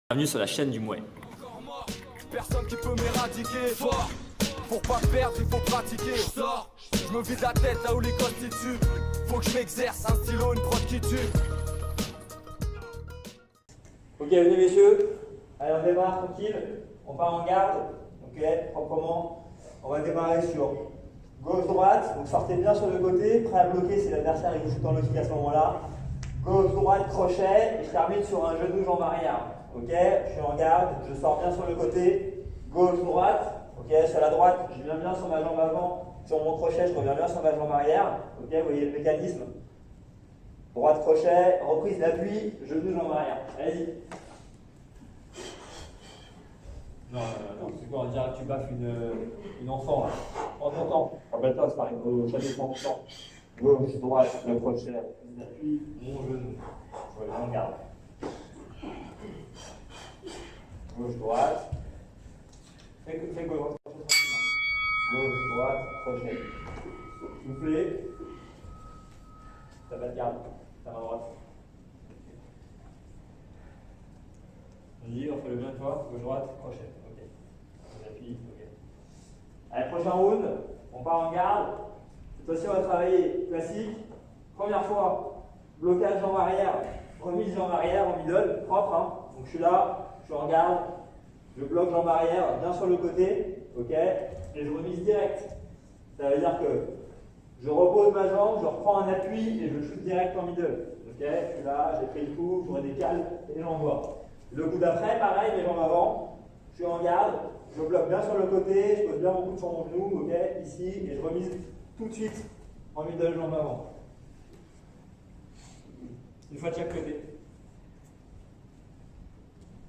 Bienvenue sur la chaîne du Mouet. Personne qui peut m'éradiquer. Fort, pour pas perdre, il faut pratiquer. Je sors, je me vide la tête là où les constituent. Faut que je m'exerce, un stylo, une prod qui tue. Ok, venez messieurs. Allez, on démarre tranquille. On part en garde. Ok, proprement. On va démarrer sur gauche-droite. Donc sortez bien sur le côté. Prêt à bloquer si l'adversaire vous shoot en low kick à ce moment-là. Gauche-droite, crochet. Et je termine sur un genou, jambe arrière. Ok, je suis en garde. Je sors bien sur le côté. Gauche-droite. Ok, sur la droite, je viens bien sur ma jambe avant. Sur mon crochet, je reviens bien sur ma jambe arrière. Ok, vous voyez le mécanisme. Droite crochet, reprise d'appui, genou, jambe arrière. Allez-y. Non, c'est quoi, on dirait que tu baffes une enfant là. En ton temps. Rappelle-toi, c'est pareil, ça dépend du temps. Gauche, droite, le crochet, reprise d'appui, mon genou. Je en garde. Gauche, droite. Fais gauche. Gauche, droite, crochet. Soufflez. Ça va de garde. Ça va à droite. Vas-y, on fait le bien une fois. Gauche, droite, crochet. Ok. J'appuie. Ok. Allez, prochain round. On part en garde. Cette fois-ci, on va travailler classique. Première fois, blocage jambe arrière, remise jambe arrière en middle, propre. Hein. Donc je suis là, je suis en garde. Je bloque jambe arrière, bien sur le côté. Ok. Et je remise direct. Ça veut dire que je repose ma jambe, je reprends un appui et je shoot direct en middle. Ok, je suis là, j'ai pris le coup, je redécale et j'envoie. Le coup d'après, pareil, mes jambes avant, je suis en garde, je bloque bien sur le côté, je pose bien mon coude sur mon genou, ok, ici, et je remise tout de suite en middle jambe avant. Une fois de chaque côté.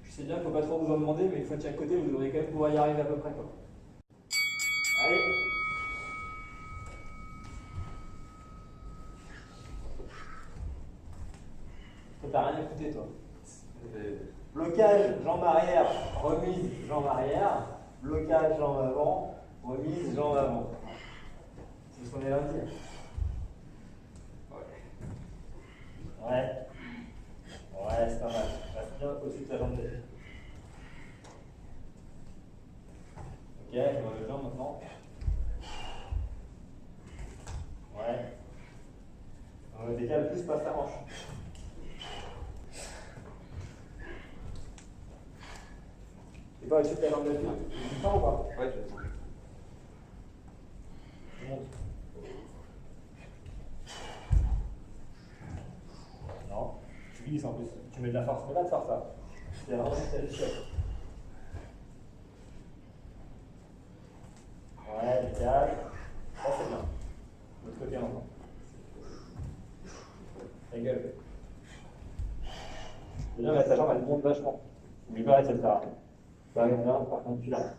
Je sais bien qu'il ne faut pas trop vous en demander, mais une fois de chaque côté, vous devriez quand même pouvoir y arriver à peu près, quoi. Allez. T'as rien écouté, toi. Blocage, jambe arrière, remise, jambe arrière. Blocage, jambe avant, remise, jambe avant. C'est ce qu'on est lundi. Ouais. Ouais, c'est pas mal. Reste bien au-dessus de ta jambe tête. Ok, je me bien maintenant. Ouais. On décale plus, passe la manche. T'es pas au-dessus de ta jambe d'appui. Tu sens ou pas? Ouais, je sens. Monte. Non. Tu glisses en plus. Tu mets de la force. Mais pas de force ça. C'est vraiment juste à l'échelle. Ouais, décale. Ça c'est bien. De l'autre côté maintenant. Ta gueule. C'est bien, mais ta jambe elle monte vachement. N'oublie pas cette là. Ça arrive bien, par contre tu l'as.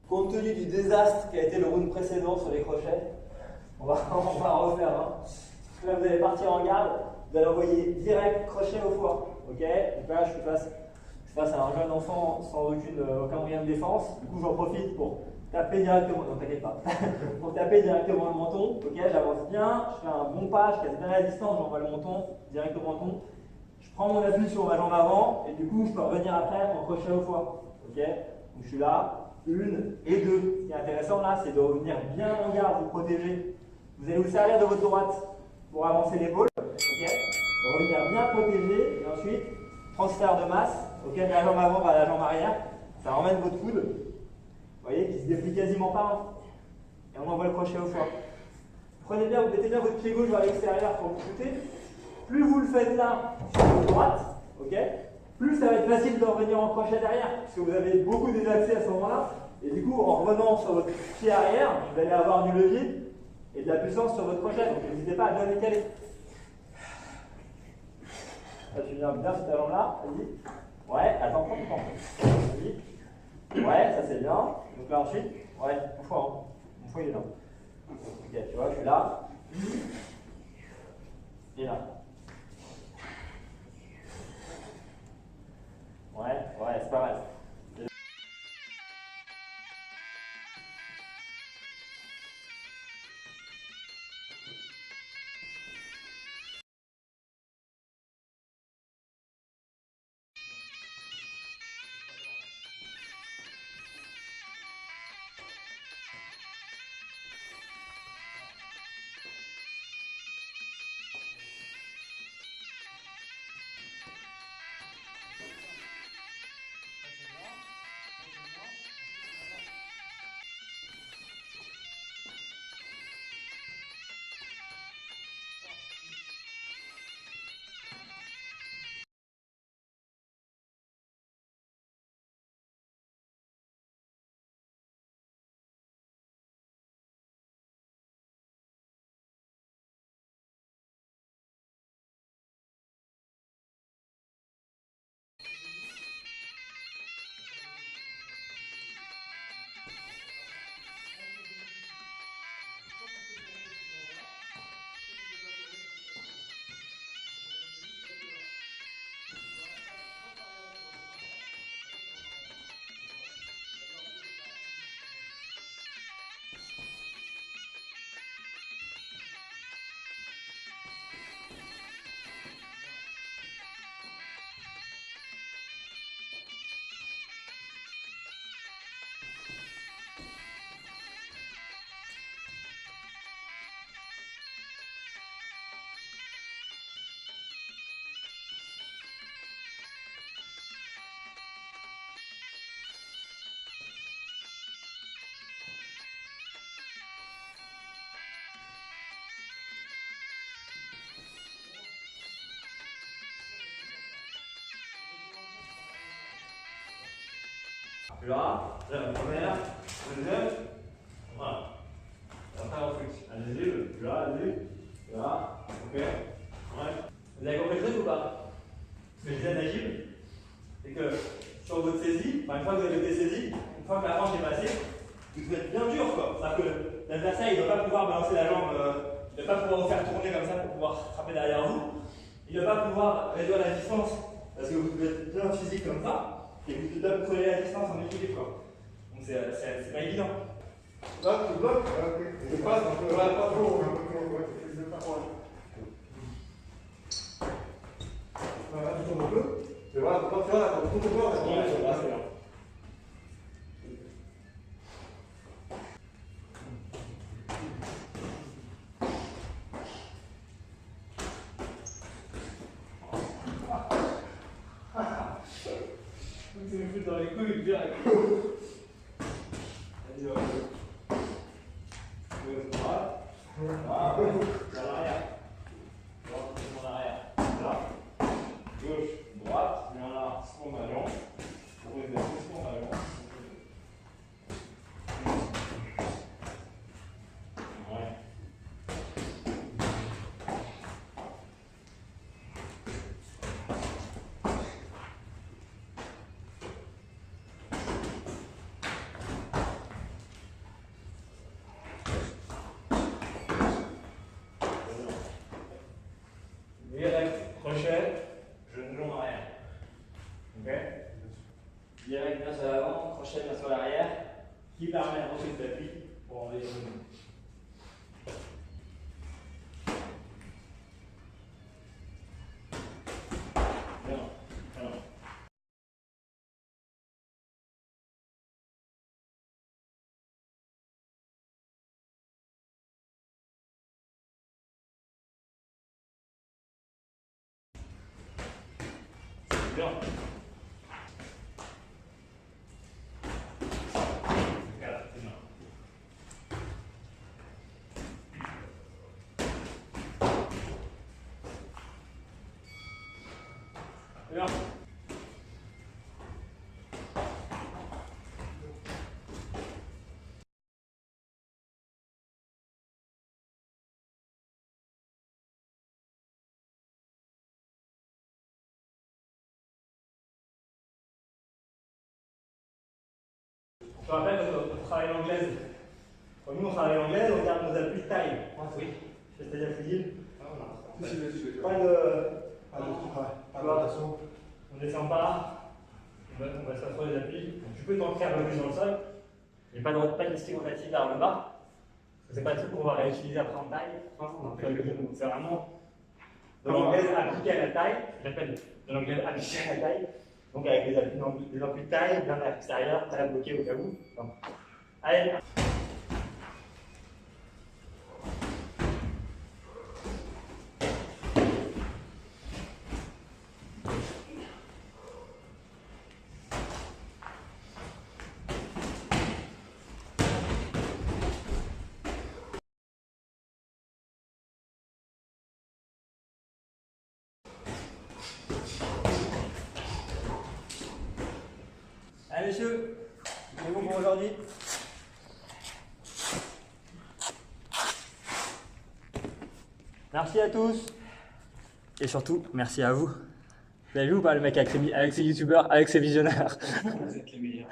Compte tenu du désastre qui a été le round précédent sur les crochets, on va refaire. Hein. Là, vous allez partir en garde, vous allez envoyer direct crochet au foie. Ok. Donc là, je suis face à un jeune enfant sans aucun moyen de défense. Du coup, j'en profite pour taper directement. Non, t'inquiète pas. Pour taper directement le menton. Ok. J'avance bien, je fais un bon pas, je casse bien la distance, j'envoie le menton direct au menton. Je prends mon appui sur ma jambe avant et du coup, je peux revenir après en crochet au foie. Ok. Donc je suis là. Une et deux. Ce qui est intéressant là, c'est de revenir bien en garde, vous protéger. Vous allez vous servir de votre droite pour avancer l'épaule. Ok. Revenir bien protégé et ensuite transfert de masse. Ok. De la jambe avant vers la jambe arrière. Ça emmène votre coude. Vous voyez, qui se déplie quasiment pas. Hein. Et on envoie le crochet au foie. Prenez bien, vous mettez bien votre pied gauche vers l'extérieur pour vous shooter. Plus vous le faites là sur votre droite, ok, plus ça va être facile de revenir en crochet derrière, puisque vous avez beaucoup des accès à ce moment-là. Et du coup, en revenant sur votre pied arrière, vous allez avoir du levier et de la puissance sur votre crochet. Donc n'hésitez pas à bien décaler. Là, tu viens bien sur ta jambe là, vas-y. Ouais, attends, prends ton temps. Vas-y. Ouais, ça c'est bien. Donc là ensuite, ouais, mon foie, hein. Mon foie il est là. Ok, tu vois, je suis là. Et là. Ouais, c'est pas mal. Là, la première, deuxième, voilà. Après on fixe. Allez-y, là, allez-y. Là, ok. Ouais. Vous avez compris le truc ou pas? Ce que je disais à Najib, c'est que sur votre saisie, une fois que vous avez été saisi, une fois que la manche est passée, vous devez être bien dur quoi. C'est-à-dire que l'adversaire il ne va pas pouvoir balancer la jambe, il ne va pas pouvoir vous faire tourner comme ça pour pouvoir frapper derrière vous. Il ne va pas pouvoir réduire la distance parce que vous devez être bien physique comme ça et vous devez contrôler la distance en équilibre quoi. Donc c'est pas évident. Là, tu bloques, je passe, donc là, pas trop. Voilà, tu tournes un peu. Et voilà, quand tu vois, quand tu tournes un peu, là c'est bien. Tu me fous dans les couilles, direct. Allez, droite. Voilà, vers l'arrière. Droite, en arrière. Là. Gauche, droite. Et là, second ballon. Pour une second ballon. Ouais. Direct, crochet, genou en arrière. Ok? Direct bien sur l'avant, crochet bien sur l'arrière, qui permet ensuite d'appui pour enlever le genou. Bien. Alors. Bien. Voilà, c'est bien. Bien. Je rappelle qu'on travaille l'anglaise. Nous, on travaille l'anglaise, on garde nos appuis de taille. Oui. C'est-à-dire fluide. Pas de. On ne descend pas. On va s'asseoir les appuis. Tu peux t'ancrer un peu plus dans le sol. Il n'y a pas de stigmatique vers le bas. C'est pas un truc qu'on va réutiliser après en taille. C'est vraiment de l'anglaise appliquée à la taille. J'appelle de l'anglaise appliquée à la taille. Donc avec les appuis de taille, bien à l'extérieur, pas la bloquer au cas où. Donc, allez. Allez messieurs, c'est bon pour aujourd'hui. Merci à tous. Et surtout, merci à vous. Vous avez vu ou pas le mec avec ses youtubeurs, avec ses visionnaires? Vous êtes les meilleurs.